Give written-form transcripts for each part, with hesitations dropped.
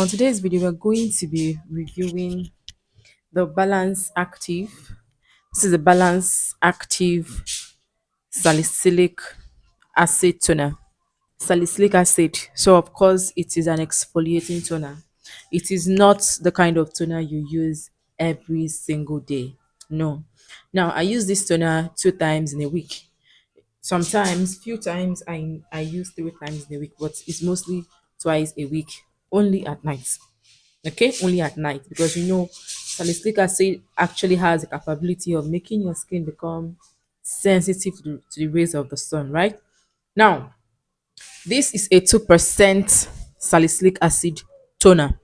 On today's video, we're going to be reviewing the Balance Active. This is a Balance Active Salicylic Acid Toner. Salicylic acid. So, of course, it is an exfoliating toner. It is not the kind of toner you use every single day. No. Now, I use this toner 2 times in a week. Sometimes, few times, I use 3 times in a week, but it's mostly twice a week, only at night. Okay, only at night, because salicylic acid actually has the capability of making your skin become sensitive to the rays of the sun, right? Now, this is a 2% salicylic acid toner.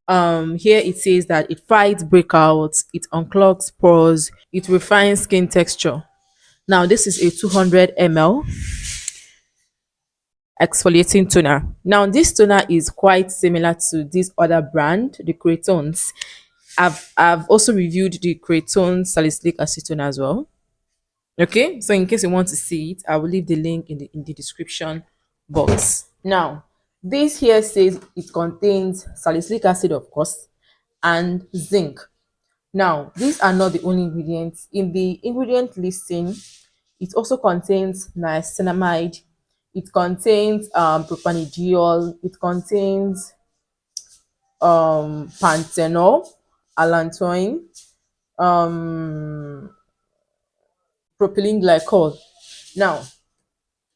Here it says that it fights breakouts, it unclogs pores, it refines skin texture. Now, this is a 200 ml exfoliating toner. Now, this toner is quite similar to this other brand, the Creightons. I've also reviewed the Creightons salicylic acid toner as well. Okay, so in case you want to see it, I will leave the link in the description box. Now, this here says it contains salicylic acid, of course, and zinc. Now, these are not the only ingredients. In the ingredient listing, it also contains niacinamide, it contains propanediol, it contains panthenol, allantoin, um, propylene glycol. Now,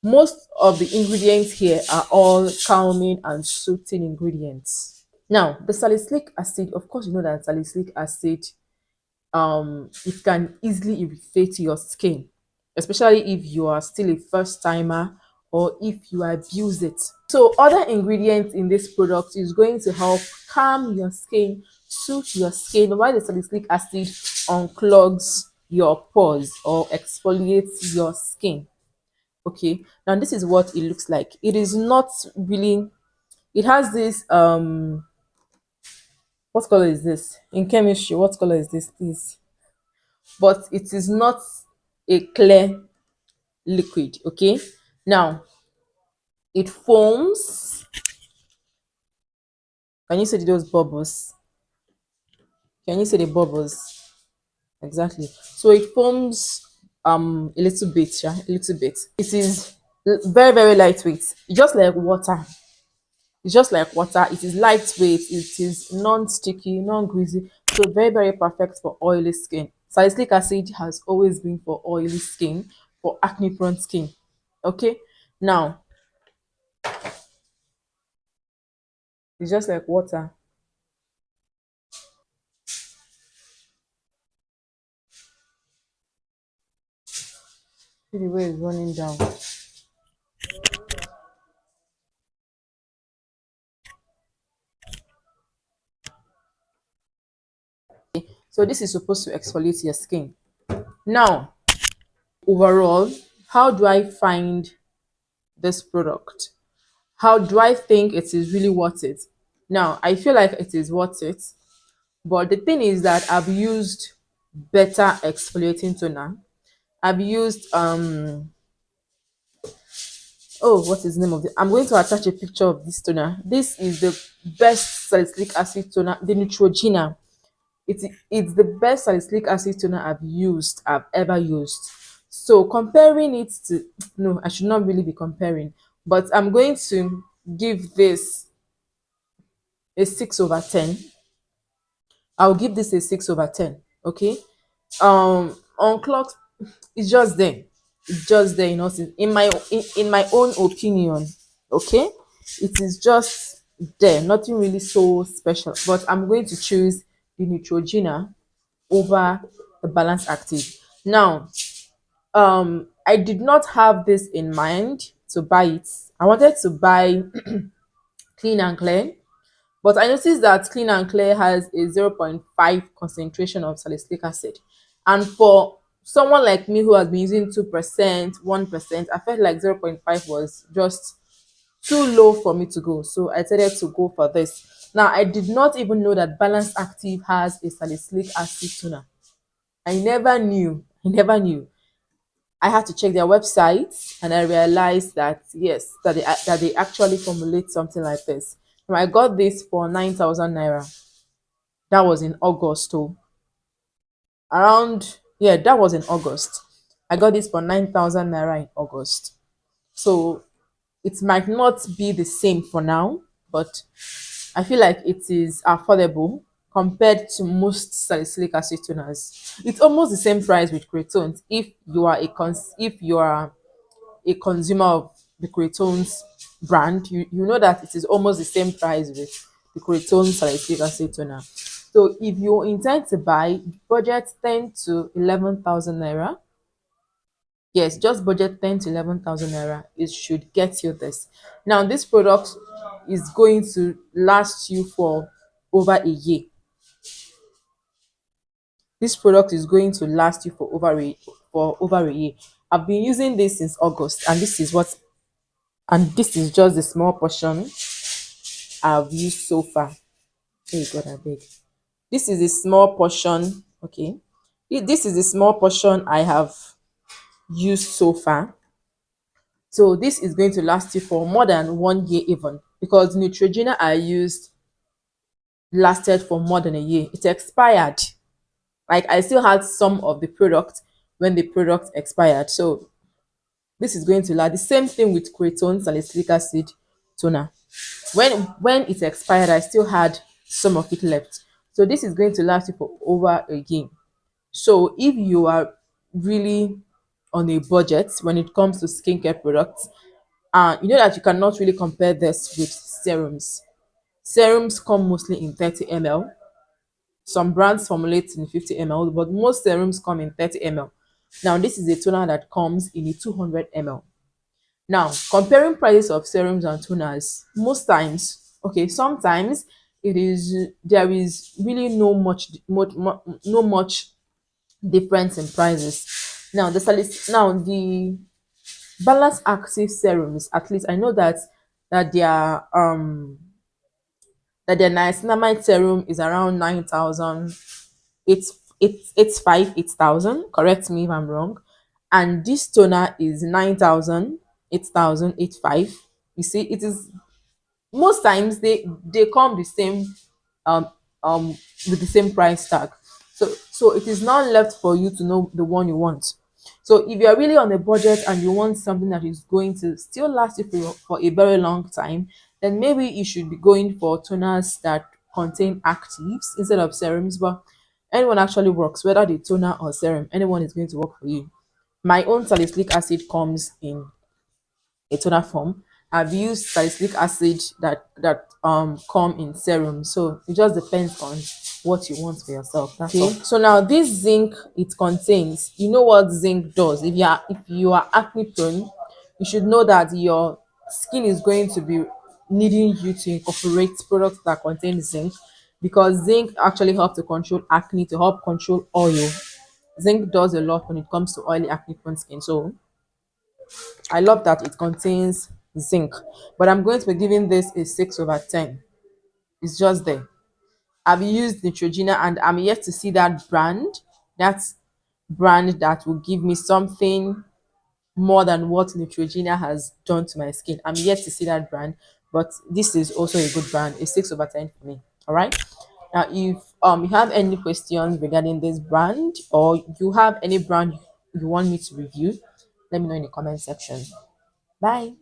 most of the ingredients here are all calming and soothing ingredients. Now, the salicylic acid, of course, you know that salicylic acid, it can easily irritate your skin, especially if you are still a first timer or if you abuse it. So other ingredients in this product is going to help calm your skin, soothe your skin, while the salicylic acid unclogs your pores or exfoliates your skin. Okay, now this is what it looks like. It is not really, it has this what color is this in chemistry? What color is this, please? But it is not a clear liquid. Okay, now it foams. Can you see those bubbles? Can you see the bubbles? Exactly. So it foams a little bit, yeah, a little bit. It is very, very lightweight, just like water. It's just like water. It is lightweight. It is non-sticky, non-greasy. So very, very perfect for oily skin. Salicylic acid has always been for oily skin, for acne-prone skin. Okay. Now, it's just like water. See the way it's running down. So this is supposed to exfoliate your skin. Now, overall, how do I find this product? How do I think it is really worth it? Now, I feel like it is worth it, but the thing is that I've used better exfoliating toner. I've used oh, what is the name of it? I'm going to attach a picture of this toner. This is the best salicylic acid toner, the Neutrogena. It's the best salicylic acid toner I've ever used. So comparing it to, no, I should not really be comparing, but I'm going to give this a 6/10. I'll give this a 6/10. Okay. On clock, it's just there. It's just there, in my own opinion. Okay, it is just there, nothing really so special. But I'm going to choose the Neutrogena over the Balance Active. Now, I did not have this in mind to buy it. I wanted to buy Clean and Clear, but I noticed that Clean and Clear has a 0.5 concentration of salicylic acid. And for someone like me who has been using 2%, 1%, I felt like 0.5 was just too low for me to go. So I decided to go for this. Now, I did not even know that Balance Active has a salicylic acid toner. I never knew. I never knew. I had to check their website and I realized that yes, that they actually formulate something like this. I got this for 9,000 naira. That was in August. Oh, around, yeah, that was in August. I got this for 9,000 naira in August. So it might not be the same for now, but I feel like it is affordable compared to most salicylic acid toners. It's almost the same price with Creightons if you are a consumer of the Creightons brand, you know that it is almost the same price with the Creightons salicylic acid toner. So if you intend to buy, budget 10 to 11,000 naira. Yes, just budget 10 to 11,000 naira. It should get you this. Now, this product is going to last you for over a year. This product is going to last you for over a year. I've been using this since August, and this is just the small portion I've used so far. Hey God, I beg. This is a small portion. Okay, this is a small portion I have used so far. So this is going to last you for more than 1 year even, because Neutrogena I used lasted for more than a year. It expired. Like, I still had some of the product when the product expired. So this is going to last. The same thing with Creightons salicylic acid toner. When it expired, I still had some of it left. So this is going to last you for over a year. So if you are really on a budget when it comes to skincare products, you know that you cannot really compare this with serums. Serums come mostly in 30 ml. Some brands formulate in 50 ml, but most serums come in 30 ml. Now, this is a toner that comes in a 200 ml. Now, comparing prices of serums and toners, most times, okay, sometimes there is really no much difference in prices. Now, the balance active serums, at least I know that their niacinamide serum is around 9,000. It's 8,000. Correct me if I'm wrong. And this toner is 9,000, 8,000, 8,500. You see, it is most times they come the same, um um with the same price tag. So it is now left for you to know the one you want. So if you're really on a budget and you want something that is going to still last you for a very long time, then maybe you should be going for toners that contain actives instead of serums. But anyone actually works, whether the toner or serum, anyone is going to work for you. My own salicylic acid comes in a toner form. I've used salicylic acid that come in serum. So it just depends on what you want for yourself. That's all. So now this zinc it contains, you know what zinc does. If you are acne prone, you should know that your skin is going to be needing you to incorporate products that contain zinc, because zinc actually helps to control acne, to help control oil. Zinc does a lot when it comes to oily acne prone skin. So I love that it contains zinc, but I'm going to be giving this a 6/10. It's just there. I've used Neutrogena and I'm yet to see that brand that will give me something more than what Neutrogena has done to my skin. I'm yet to see that brand, but this is also a good brand. A 6/10 for me. All right. Now, if you have any questions regarding this brand, or you have any brand you want me to review, let me know in the comment section. Bye.